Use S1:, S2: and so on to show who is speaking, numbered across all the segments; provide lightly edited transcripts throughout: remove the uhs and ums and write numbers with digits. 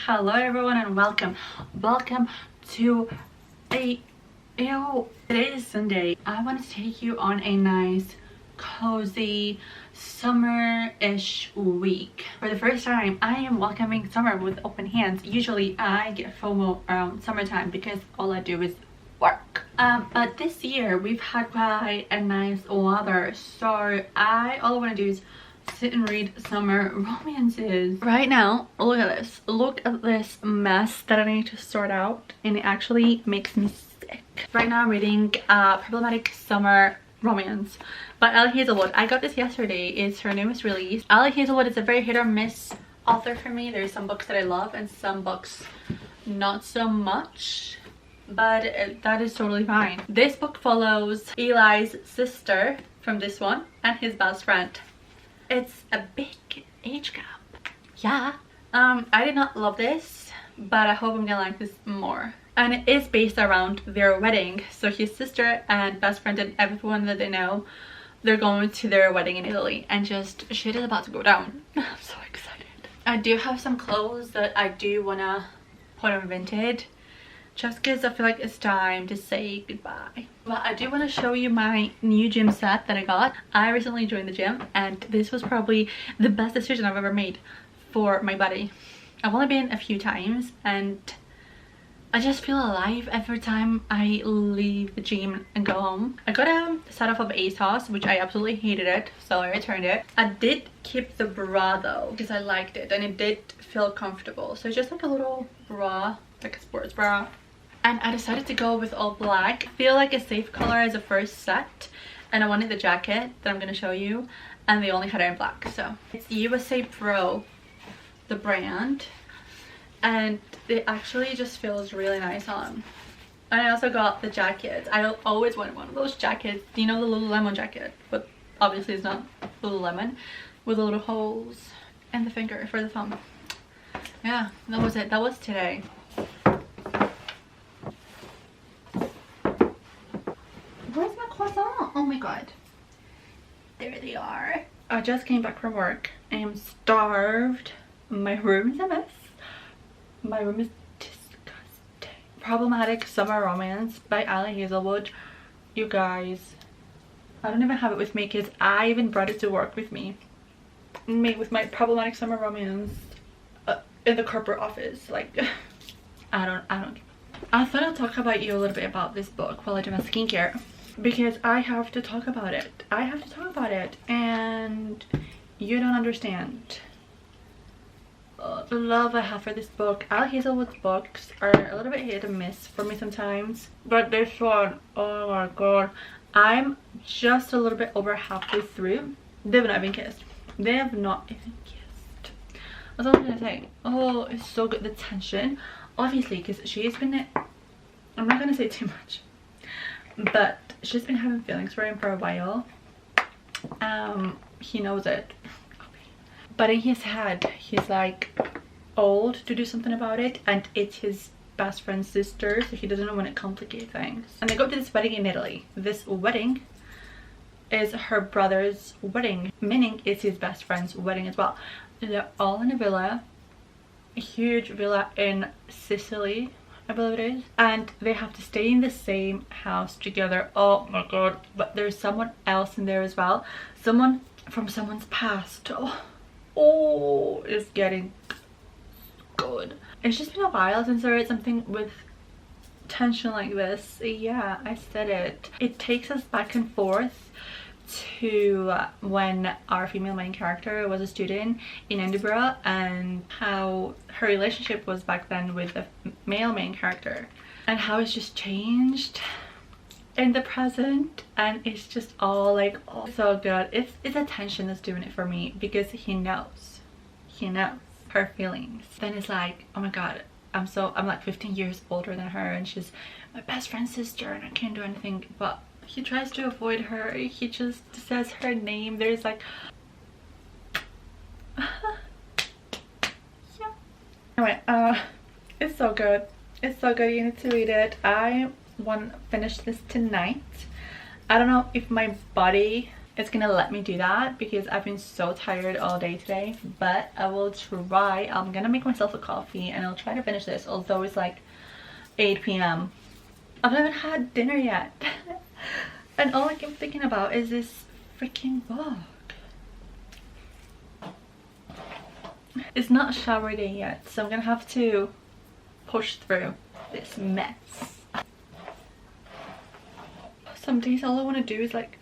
S1: Hello everyone and welcome to a today is Sunday. I want to take you on a nice cozy summer-ish week. For the first time I am welcoming summer with open hands. Usually I get FOMO around summertime because all I do is work, but this year we've had quite a nice weather, so all I want to do is sit and read summer romances. Right now, look at this mess that I need to sort out, and it actually makes me sick. Right now I'm reading Problematic Summer Romance by Ellie Hazelwood. I got this yesterday. It's her newest release. Ellie Hazelwood is a very hit or miss author for me. There's some books that I love and some books not so much, but that is totally fine. This book follows Eli's sister from this one and his best friend. It's a big age gap. Yeah. I did not love this, but I hope I'm gonna like this more. And it is based around their wedding. So his sister and best friend and everyone that they know, they're going to their wedding in Italy, and just shit is about to go down. I'm so excited. I do have some clothes that I do wanna put on Vinted, just because I feel like it's time to say goodbye. But I do want to show you my new gym set that I got. I recently joined the gym and this was probably the best decision I've ever made for my body. I've only been a few times and I just feel alive every time I leave the gym and go home. I got a set off of ASOS, which I absolutely hated it, so I returned it. I did keep the bra though because I liked it and it did feel comfortable. So it's just like a little bra, like a sports bra. And I decided to go with all black. I feel like a safe color as a first set, and I wanted the jacket that I'm going to show you, and they only had it in black. So it's USA Pro, the brand, and it actually just feels really nice on. And I also got the jacket. I always wanted one of those jackets, you know, the Lululemon jacket, but obviously it's not Lululemon, with the little holes and the finger for the thumb. Yeah, that was it. That was today. Where's my croissant? Oh my god. There they are. I just came back from work. I am starved. My room is a mess. My room is disgusting. Problematic Summer Romance by Ellie Hazelwood. You guys, I don't even have it with me because I even brought it to work with me. With my Problematic Summer Romance in the corporate office. Like, I don't. I thought I'd talk about you a little bit about this book while I do my skincare, because I have to talk about it. And you don't understand the love I have for this book. Ellie Hazelwood's books are a little bit hit and miss for me sometimes, but this one, oh my god, I'm just a little bit over halfway through. They've not even kissed. They have not even kissed. That's what I'm gonna say. Oh, it's so good. The tension, obviously, because she's been, I'm not gonna say too much, but she's been having feelings for him for a while. He knows it, but in his head he's like old to do something about it, and it's his best friend's sister, so he doesn't want to complicate things. And they go to this wedding in Italy. This wedding is her brother's wedding, meaning it's his best friend's wedding as well. They're all in a villa, a huge villa in Sicily, I believe it is, and they have to stay in the same house together. Oh my god. But there's someone else in there as well, someone from someone's past. Oh, it's getting good. It's just been a while since I read something with tension like this. Yeah, I said it. It takes us back and forth to when our female main character was a student in Edinburgh, and how her relationship was back then with the male main character, and how it's just changed in the present. And it's just all like, oh, so good. It's the tension that's doing it for me, because he knows her feelings. Then it's like, oh my god, I'm like 15 years older than her, and she's my best friend's sister, and I can't do anything. But he tries to avoid her. He just says her name. There's like yeah. Anyway, it's so good. It's so good. You need to read it. I want to finish this tonight. I don't know if my body it's gonna let me do that because I've been so tired all day today. But I will try. I'm gonna make myself a coffee and I'll try to finish this, although it's like 8 p.m. I haven't had dinner yet. And all I keep thinking about is this freaking book. It's not shower day yet, so I'm gonna have to push through this mess. Some days all I want to do is like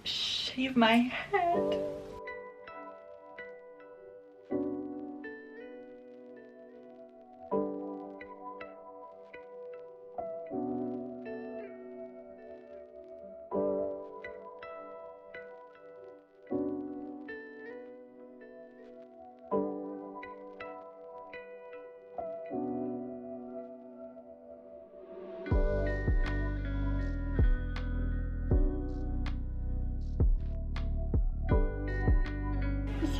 S1: shave my head.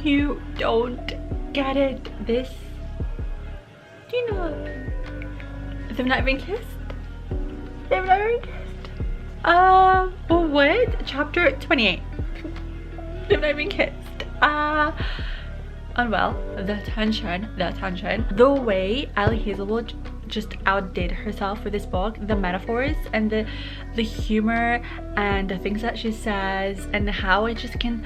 S1: You don't get it. This, do you know, they've not even kissed. They've not even kissed. What? Chapter 28. They've not even kissed. Unwell. The tension. The way Ali Hazelwood just outdid herself with this book, the metaphors and the humor and the things that she says, and how I just can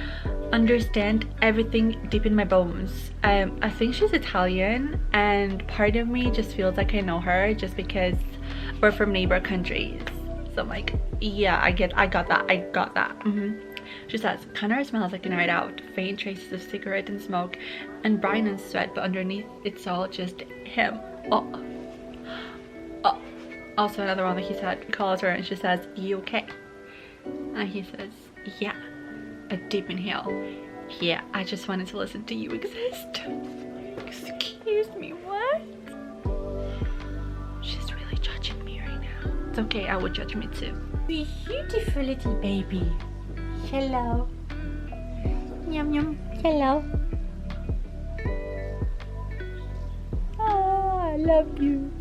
S1: understand everything deep in my bones. I think she's Italian, and part of me just feels like I know her just because we're from neighbor countries. So I'm like, yeah, I got that. She says, Connor smells like a night out, faint traces of cigarette and smoke, and Brian and sweat, but underneath it's all just him. Also another one that he said, calls her and she says, you okay? And he says, yeah. A deep inhale. Yeah, I just wanted to listen to you exist. Excuse me, what? She's really judging me right now. It's okay, I would judge me too. Beautiful little baby. Hello. Yum yum. Hello. Oh, I love you.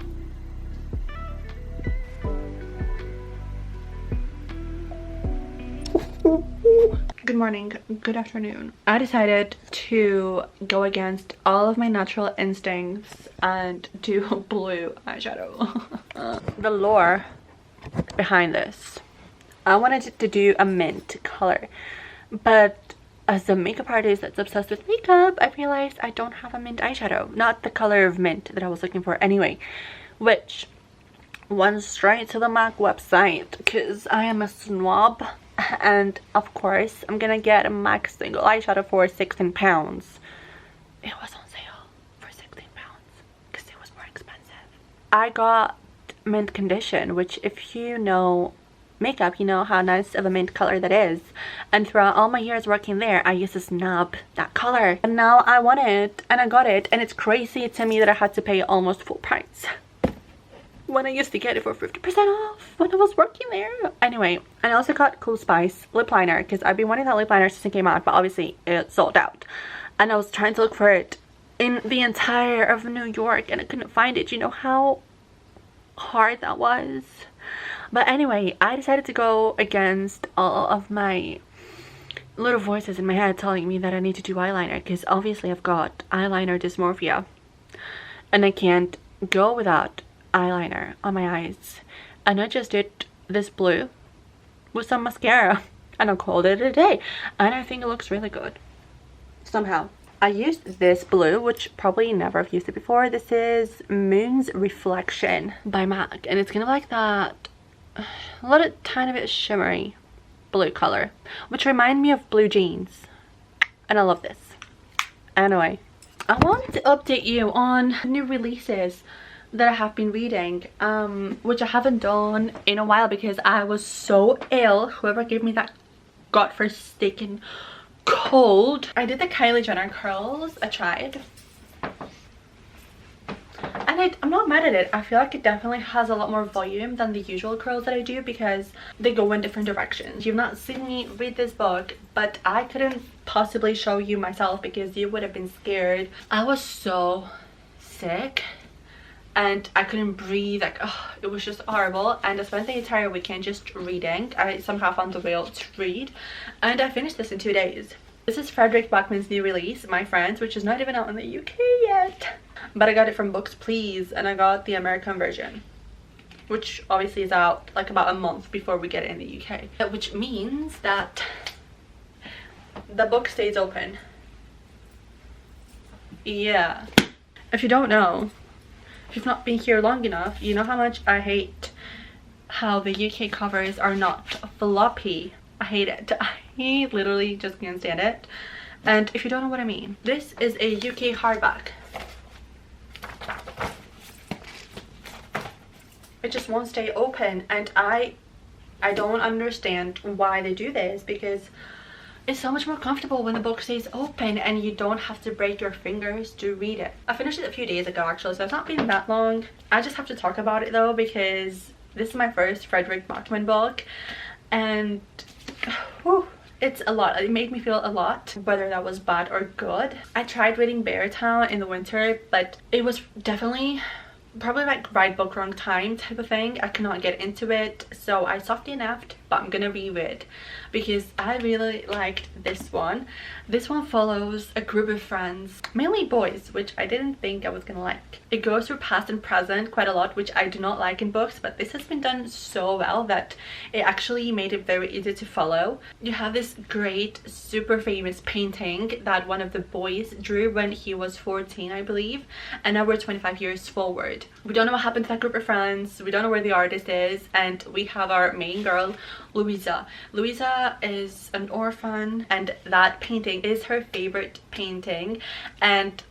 S1: Good morning, good afternoon. I decided to go against all of my natural instincts and do blue eyeshadow. The lore behind this, I wanted to do a mint color, but as a makeup artist that's obsessed with makeup, I realized I don't have a mint eyeshadow. Not the color of mint that I was looking for anyway, which went straight to the MAC website because I am a snob. And of course I'm gonna get a MAC single eyeshadow for 16 pounds. It was on sale for 16 pounds because it was more expensive. I got mint condition, which if you know makeup, you know how nice of a mint color that is. And throughout all my years working there, I used to snub that color. And now I want it and I got it, and it's crazy to me that I had to pay almost full price when I used to get it for 50% off when I was working there. Anyway, and I also got Cool Spice lip liner because I've been wanting that lip liner since it came out, but obviously it sold out. And I was trying to look for it in the entire of New York and I couldn't find it. You know how hard that was? But anyway, I decided to go against all of my little voices in my head telling me that I need to do eyeliner because obviously I've got eyeliner dysmorphia and I can't go without eyeliner on my eyes. And I just did this blue with some mascara and I called it a day, and I think it looks really good somehow. I used this blue, which probably never have used it before. This is Moon's Reflection by MAC, and it's kind of like that a little tiny bit shimmery blue color, which remind me of blue jeans, and I love this. Anyway, I wanted to update you on new releases that I have been reading, which I haven't done in a while because I was so ill. Whoever gave me that godforsaken cold. I did the Kylie Jenner curls. I tried, and I'm not mad at it. I feel like it definitely has a lot more volume than the usual curls that I do because they go in different directions. You've not seen me read this book, but I couldn't possibly show you myself because you would have been scared. I was so sick and I couldn't breathe. Like, oh, it was just horrible. And I spent the entire weekend just reading. I somehow found the will to read, and I finished this in 2 days. This is Frederick Backman's new release, My Friends, which is not even out in the UK yet, but I got it from Books Please, and I got the American version, which obviously is out like about a month before we get it in the UK, which means that the book stays open. Yeah, if you don't know, if you've not been here long enough, you know how much I hate how the UK covers are not floppy. I hate it. I literally just can't stand it. And if you don't know what I mean, this is a UK hardback. It just won't stay open, and I don't understand why they do this, because it's so much more comfortable when the book stays open and you don't have to break your fingers to read it. I finished it a few days ago actually, so it's not been that long. I just have to talk about it though, because this is my first Frederick Backman book, and whew, it's a lot. It made me feel a lot, whether that was bad or good. I tried reading Beartown in the winter, but it was definitely probably like right book wrong time type of thing. I could not get into it, so I softly enoughed, but I'm gonna reread because I really liked this one. This one follows a group of friends, mainly boys, which I didn't think I was gonna like. It goes through past and present quite a lot, which I do not like in books, but this has been done so well that it actually made it very easy to follow. You have this great super famous painting that one of the boys drew when he was 14, I believe, and now we're 25 years forward. We don't know what happened to that group of friends, we don't know where the artist is, and we have our main girl, Louisa. Louisa is an orphan, and that painting is her favorite painting, and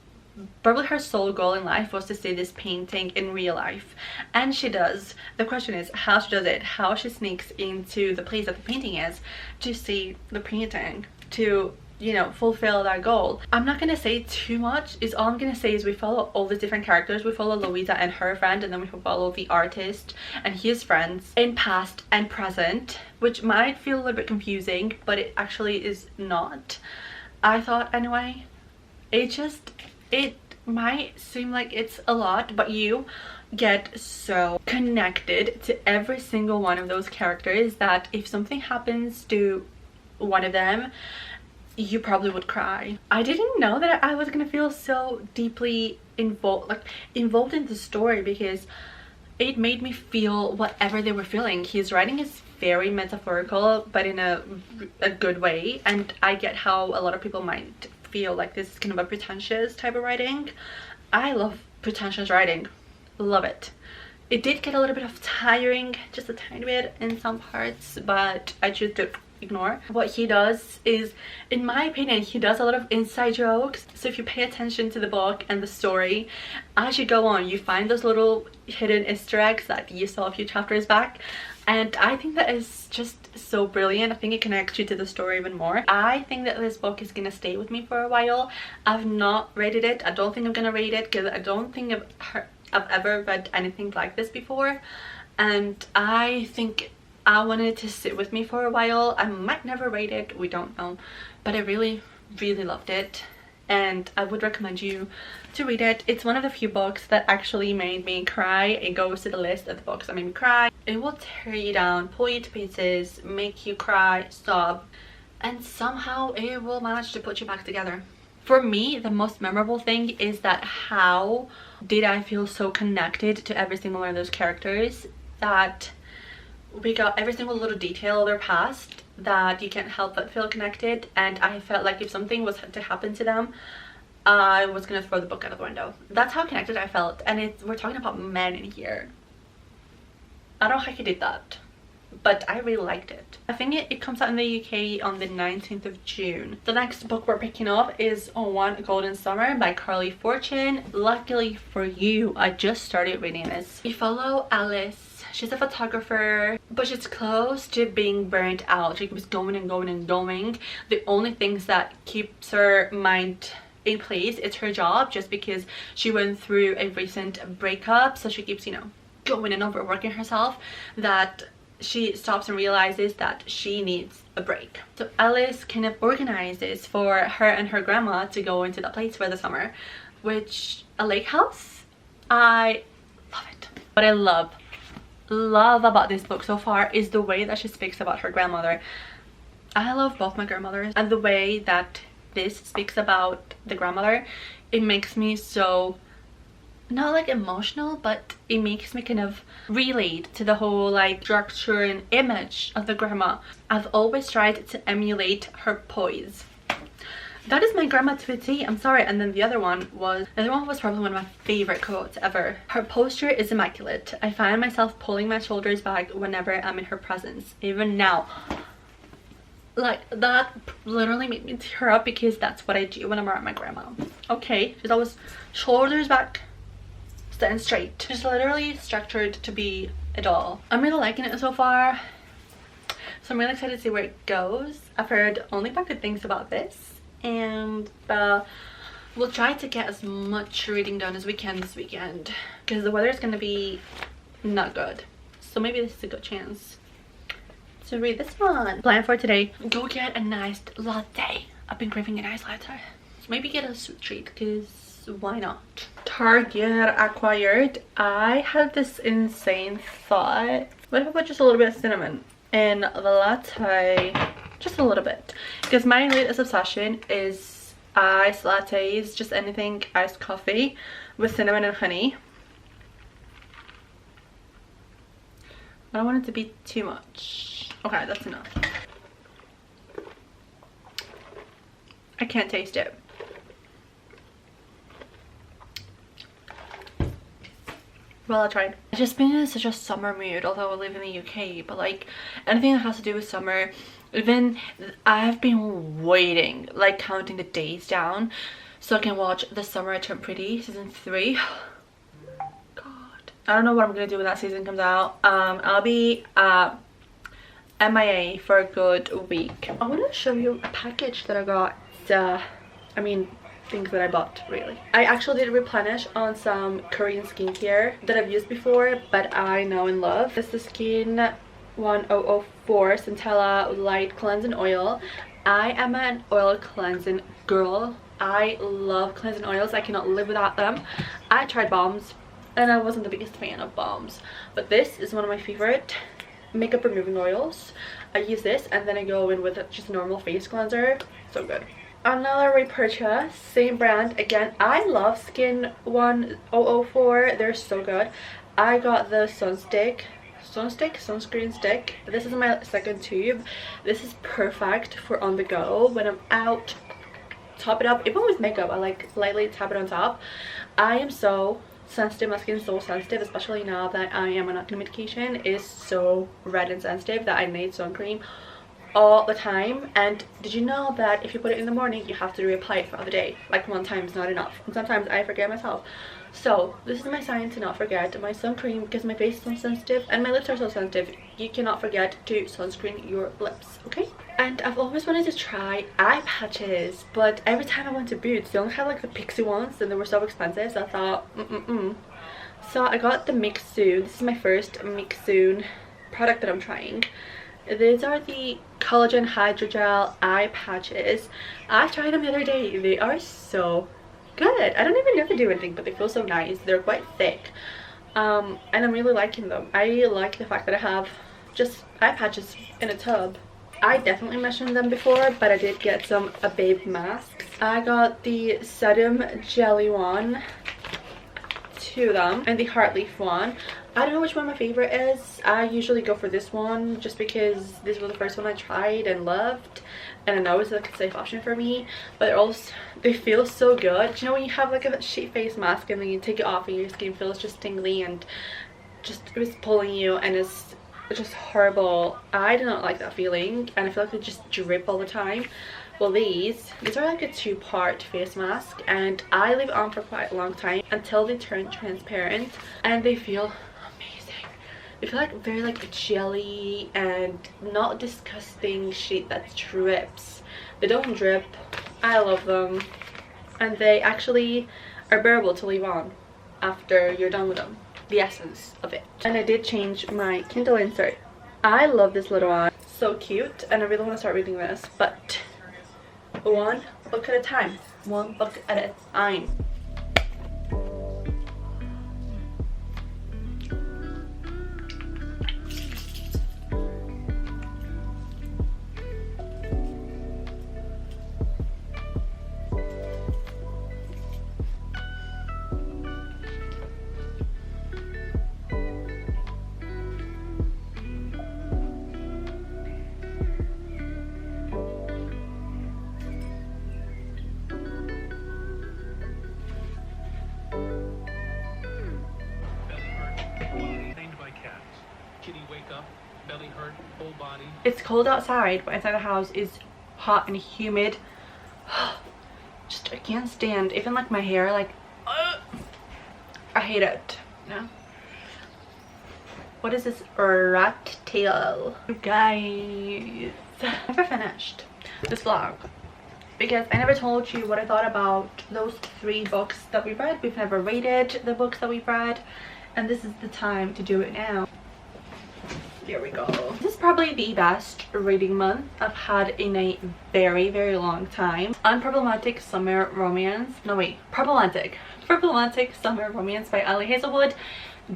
S1: probably her sole goal in life was to see this painting in real life, and she does. The question is how she does it, how she sneaks into the place that the painting is to see the painting, to, you know, fulfill that goal. I'm not gonna say too much. Is all I'm gonna say is we follow all the different characters. We follow Louisa and her friend, and then we follow the artist and his friends in past and present, which might feel a little bit confusing, but it actually is not, I thought anyway. It might seem like it's a lot, but you get so connected to every single one of those characters that if something happens to one of them, you probably would cry. I didn't know that I was gonna feel so deeply involved in the story, because it made me feel whatever they were feeling. His writing is very metaphorical, but in a good way, and I get how a lot of people might feel like this is kind of a pretentious type of writing. I love pretentious writing, love it. It did get a little bit of tiring, just a tiny bit in some parts, but I choose to ignore. What he does is, in my opinion, he does a lot of inside jokes. So if you pay attention to the book and the story as you go on, you find those little hidden Easter eggs that you saw a few chapters back, and I think that is just so brilliant. I think it connects you to the story even more. I think that this book is gonna stay with me for a while. I've not rated it. I don't think I'm gonna rate it because I don't think I've ever read anything like this before, and I think I wanted it to sit with me for a while. I might never rate it, we don't know, but I really loved it, and I would recommend you to read it. It's one of the few books that actually made me cry. It goes to the list of the books that made me cry. It will tear you down, pull you to pieces, make you cry, sob, and somehow it will manage to put you back together. For me, the most memorable thing is that how did I feel so connected to every single one of those characters, that we got every single little detail of their past, that you can't help but feel connected. And I felt like if something was to happen to them, I was gonna throw the book out of the window. That's how connected I felt. And we're talking about men in here. I don't know how he did that, but I really liked it. I think it comes out in the UK on the 19th of June. The next book we're picking up is One Golden Summer by Carly Fortune. Luckily for you, I just started reading this. We follow Alice. She's a photographer, but she's close to being burnt out. She keeps going and going and going. The only things that keeps her mind in place is her job, just because she went through a recent breakup, so she keeps, you know, going and overworking herself, that she stops and realizes that she needs a break. So Alice kind of organizes for her and her grandma to go into that place for the summer, which, a lake house. I What I love about this book so far is the way that she speaks about her grandmother. I love both my grandmothers, and the way that this speaks about the grandmother, it makes me so, not like emotional, but it makes me kind of relate to the whole like structure and image of the grandma. I've always tried to emulate her poise. That is my grandma to a T. I'm sorry. And then the other one was probably one of my favorite quotes ever. Her posture is immaculate. I find myself pulling my shoulders back whenever I'm in her presence, even now. Like, that literally made me tear up, because that's what I do when I'm around my grandma. Okay, she's always shoulders back, standing straight. She's literally structured to be a doll. I'm really liking it so far, so I'm really excited to see where it goes. I've heard only but good things about this, and we'll try to get as much reading done as we can this weekend, because the weather is going to be not good, so maybe this is a good chance to read this one. Plan for today: go get a nice latte. I've been craving a nice latte, so maybe get a sweet treat, because why not? Target acquired. I had this insane thought, what if I put just a little bit of cinnamon in the latte? Just a little bit, because my latest obsession is iced lattes, just anything iced coffee with cinnamon and honey. I don't want it to be too much. Okay, that's enough. I can't taste it. Well, I tried. I've just been in such a summer mood, although I live in the UK, but like anything that has to do with summer, even I've been waiting, like counting the days down so I can watch The Summer I Turned Pretty season 3. God, I don't know what I'm gonna do when that season comes out. I'll be MIA for a good week. I want to show you a package that I got. Things that I bought, really. I actually did replenish on some Korean skincare that I've used before, but I know and love. This is the Skin 1004 Centella Light Cleansing Oil. I am an oil cleansing girl. I love cleansing oils. I cannot live without them. I tried balms and I wasn't the biggest fan of balms, but this is one of my favorite makeup removing oils. I use this and then I go in with just a normal face cleanser. So good. Another repurchase, same brand again. I love Skin 1004. They're so good. I got the sunscreen stick. This is my second tube. This is perfect for on the go when I'm out. Top it up, even with makeup, I like lightly tap it on top. I am so sensitive, my skin is so sensitive, especially now that I am on acne medication. It is so red and sensitive that I need sun cream all the time. And did you know that if you put it in the morning, you have to reapply it throughout the day? Like, one time is not enough, and sometimes I forget myself. So this is my sign to not forget my sun cream, because my face is so sensitive and my lips are so sensitive. You cannot forget to sunscreen your lips, okay? And I've always wanted to try eye patches, but every time I went to Boots, they only had like the Pixie ones and they were so expensive, so I thought So I got the Mix Soon. This is my first Mix Soon product that I'm trying. These are the collagen hydrogel eye patches. I tried them the other day. They are so good. I don't even know if they do anything, but they feel so nice. They're quite thick, and I'm really liking them. I like the fact that I have just eye patches in a tub. I definitely mentioned them before, but I did get some babe masks. I got the Sedum Jelly one, two of them, and the Heart Leaf one. I don't know which one my favorite is. I usually go for this one just because this was the first one I tried and loved, and I know it's like a safe option for me. But they feel so good. You know when you have like a sheet face mask and then you take it off and your skin feels just tingly and just it's pulling you, and it's just horrible. I do not like that feeling, and I feel like they just drip all the time. Well, these are like a two-part face mask, and I leave it on for quite a long time until they turn transparent, and they feel amazing. They feel like very like jelly and not disgusting shit that drips. They don't drip. I love them, and they actually are bearable to leave on after you're done with them. The essence of it. And I did change my Kindle insert. I love this little one. So cute, and I really want to start reading this, but one book at a time. One book at a time.
S2: belly hurt, whole body.
S1: It's cold outside, but inside the house is hot and humid. Just I can't stand even like my hair, like I hate it. No. What is this rat tail? You guys, I never finished this vlog because I never told you what I thought about those 3 books that we read. We've never rated the books that we've read, and this is the time to do it now. There we go. This is probably the best reading month I've had in a very, very long time. Unproblematic Summer Romance. No wait, Problematic Summer Romance by Ali Hazelwood.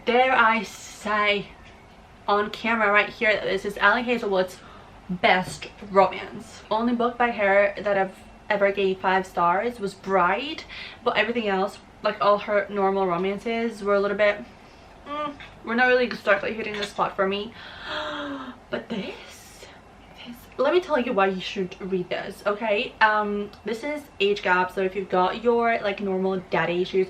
S1: Dare I say on camera right here that this is Ali Hazelwood's best romance. Only book by her that I've ever gave 5 stars was Bride, but everything else, like all her normal romances, were a little bit we're not really exactly hitting the spot for me. But this, let me tell you why you should read this, okay? This is age gap, so if you've got your like normal daddy issues,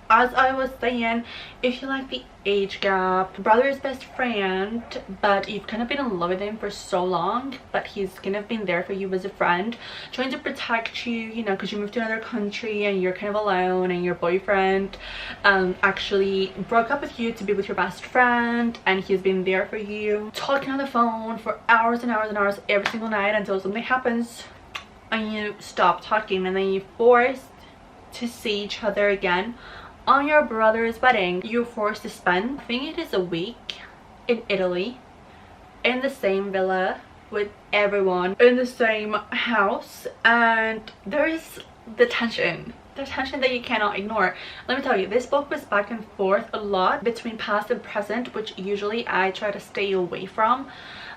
S1: as I was saying, if you like the age gap, brother's best friend, but you've kind of been in love with him for so long, but he's kind of been there for you as a friend, trying to protect you, you know, because you moved to another country and you're kind of alone, and your boyfriend actually broke up with you to be with your best friend, and he's been there for you, talking on the phone for hours and hours and hours every single night until something happens and you stop talking, and then you're forced to see each other again on your brother's wedding. You're forced to spend, I think it is a week, in Italy, in the same villa with everyone in the same house, and there is the tension that you cannot ignore. Let me tell you, this book was back and forth a lot between past and present, which usually I try to stay away from,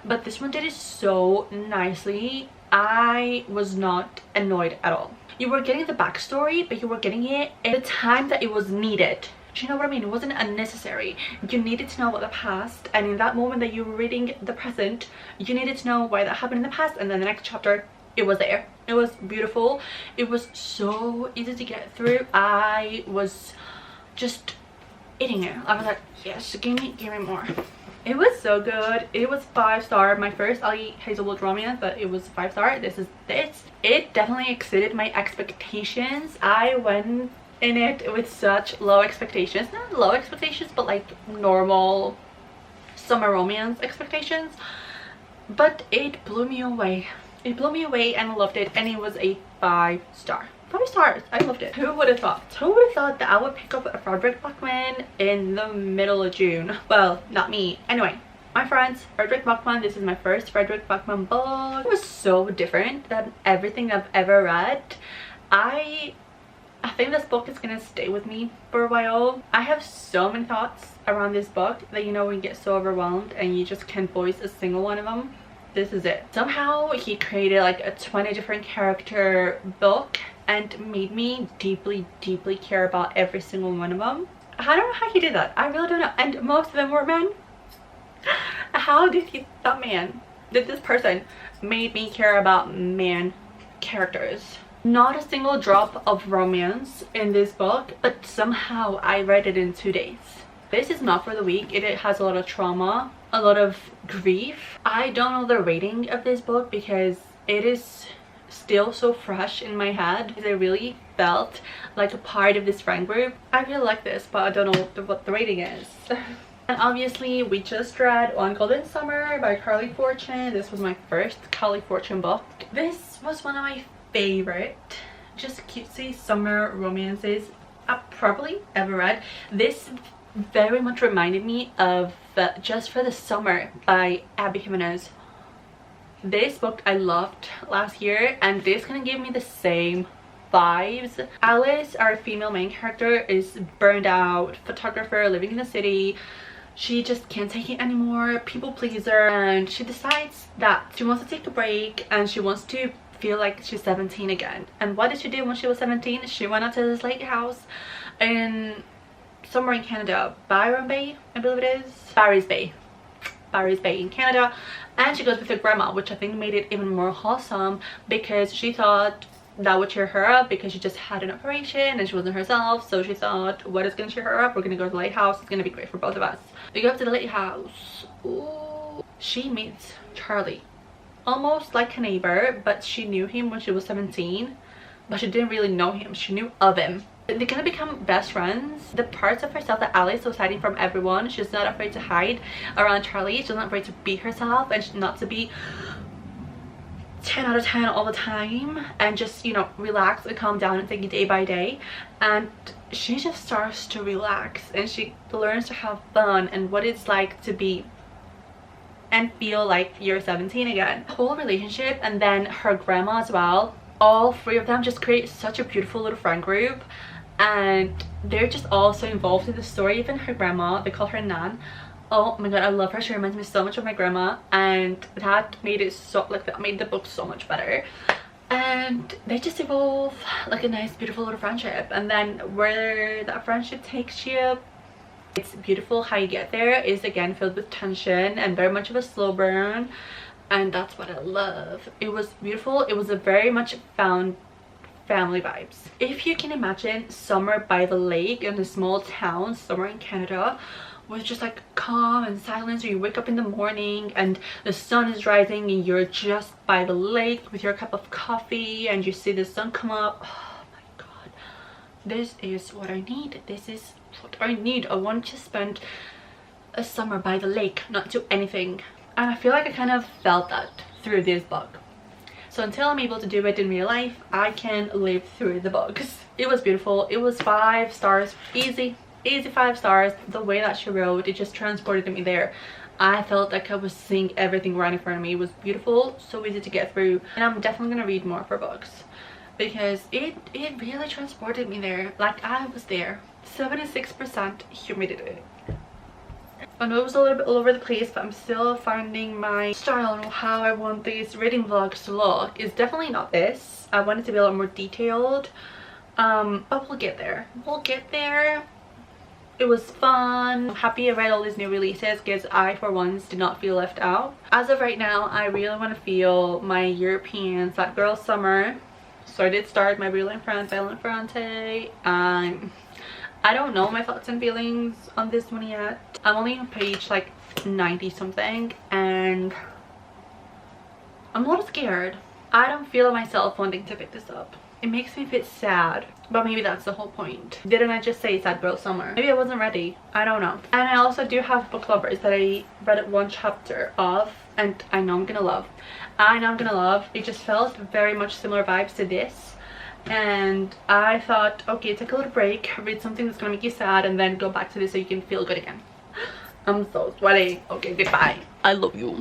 S1: but this one did it so nicely. I was not annoyed at all. You were getting the backstory, but you were getting it at the time that it was needed. Do you know what I mean? It wasn't unnecessary. You needed to know about the past, and in that moment that you were reading the present, you needed to know why that happened in the past, and then the next chapter, it was there. It was beautiful. It was so easy to get through. I was just eating it. I was like, yes, give me more. It was so good. It was 5-star. My first Ali Hazelwood romance, but it was 5-star. This is this. It definitely exceeded my expectations. I went in it with such low expectations. Not low expectations, but like normal summer romance expectations. But it blew me away. It blew me away, and I loved it. And it was a 5-star. 5 stars. I loved it. Who would have thought? Who would have thought that I would pick up a Frederick Backman in the middle of June? Well, not me. Anyway, my friends, Frederick Backman. This is my first Frederick Backman book. It was so different than everything I've ever read. I think this book is gonna stay with me for a while. I have so many thoughts around this book that, you know, when you get so overwhelmed and you just can't voice a single one of them. This is it. Somehow he created like a 20 different character book and made me deeply care about every single one of them. I don't know how he did that. I really don't know. And most of them were men. How did this person made me care about man characters? Not a single drop of romance in this book, but somehow I read it in 2 days. This is not for the weak. It has a lot of trauma, a lot of grief. I don't know the rating of this book because it is still so fresh in my head. I really felt like a part of this friend group. I really like this, but I don't know what the rating is. And obviously we just read On Golden Summer by Carly Fortune. This was my first Carly Fortune book. This was one of my favorite just cutesy summer romances I've probably ever read. This very much reminded me of Just for the Summer by Abby Jimenez. This book I loved last year, and this kind of gave me the same vibes. Alice, our female main character, is burned out photographer living in the city. She just can't take it anymore, people pleaser, and she decides that she wants to take a break and she wants to feel like she's 17 again. And what did she do when she was 17? She went out to this lake house in somewhere in Canada, Byron Bay, I believe it is. Barry's Bay in Canada, and she goes with her grandma, which I think made it even more wholesome because she thought that would cheer her up because she just had an operation and she wasn't herself. So she thought, what is going to cheer her up? We're going to go to the lighthouse. It's going to be great for both of us. We go up to the lighthouse. Ooh. she meets Charlie, almost like a neighbor, but she knew him when she was 17, but she didn't really know him. She knew of him. They're gonna become best Friends. The parts of herself that Alice was hiding from everyone, she's not afraid to hide around Charlie. She's not afraid to be herself and not to be 10 out of 10 all the time, and just, you know, relax and calm down and take it day by day. And she just starts to relax and she learns to have fun and what it's like to be and feel like you're 17 again. The whole relationship, and then her grandma as well, all three of them just create such a beautiful little friend group, and they're just all so involved in the story. Even her grandma, they call her Nan. Oh my god, I love her. She reminds me so much of my grandma, and that made it so, like, that made the book so much better. And they just evolve like a nice beautiful little friendship, and then where that friendship takes you, it's beautiful. How you get there is again filled with tension and very much of a slow burn, and that's what I love. It was beautiful. It was a very much found family vibes. If you can imagine summer by the lake in a small town somewhere in Canada, with just like calm and silence, or you wake up in the morning and the sun is rising and you're just by the lake with your cup of coffee and you see the sun come up. Oh my god, this is what I need. This is what I need. I want to spend a summer by the lake, not do anything. And I feel like I kind of felt that through this book. So until I'm able to do it in real life, I can live through the books. It was beautiful. It was 5 stars, easy 5 stars. The way that she wrote, it just transported me there. I felt like I was seeing everything right in front of me. It was beautiful, so easy to get through, and I'm definitely gonna read more of her books because it really transported me there. Like, I was there. 76% humidity. I know it was a little bit all over the place, but I'm still finding my style and how I want these reading vlogs to look. It's definitely not this. I want it to be a lot more detailed, but we'll get there. We'll get there. It was fun. I'm happy I read all these new releases because I for once did not feel left out. As of right now, I really want to feel my European Fat Girl summer. So I did start my Brilliant France Island Ferrante. I don't know my thoughts and feelings on this one yet. I'm only on page like 90 something and I'm a little scared. I don't feel myself wanting to pick this up. It makes me a bit sad, but maybe that's the whole point. Didn't I just say Sad Girl Summer? Maybe I wasn't ready. I don't know. And I also do have book lovers that I read 1 chapter of, and I know I'm gonna love. I know I'm gonna love. It just felt very much similar vibes to this, and I thought, okay, take a little break, read something that's gonna make you sad, and then go back to this so you can feel good again. I'm so sweaty. Okay, goodbye. I love you.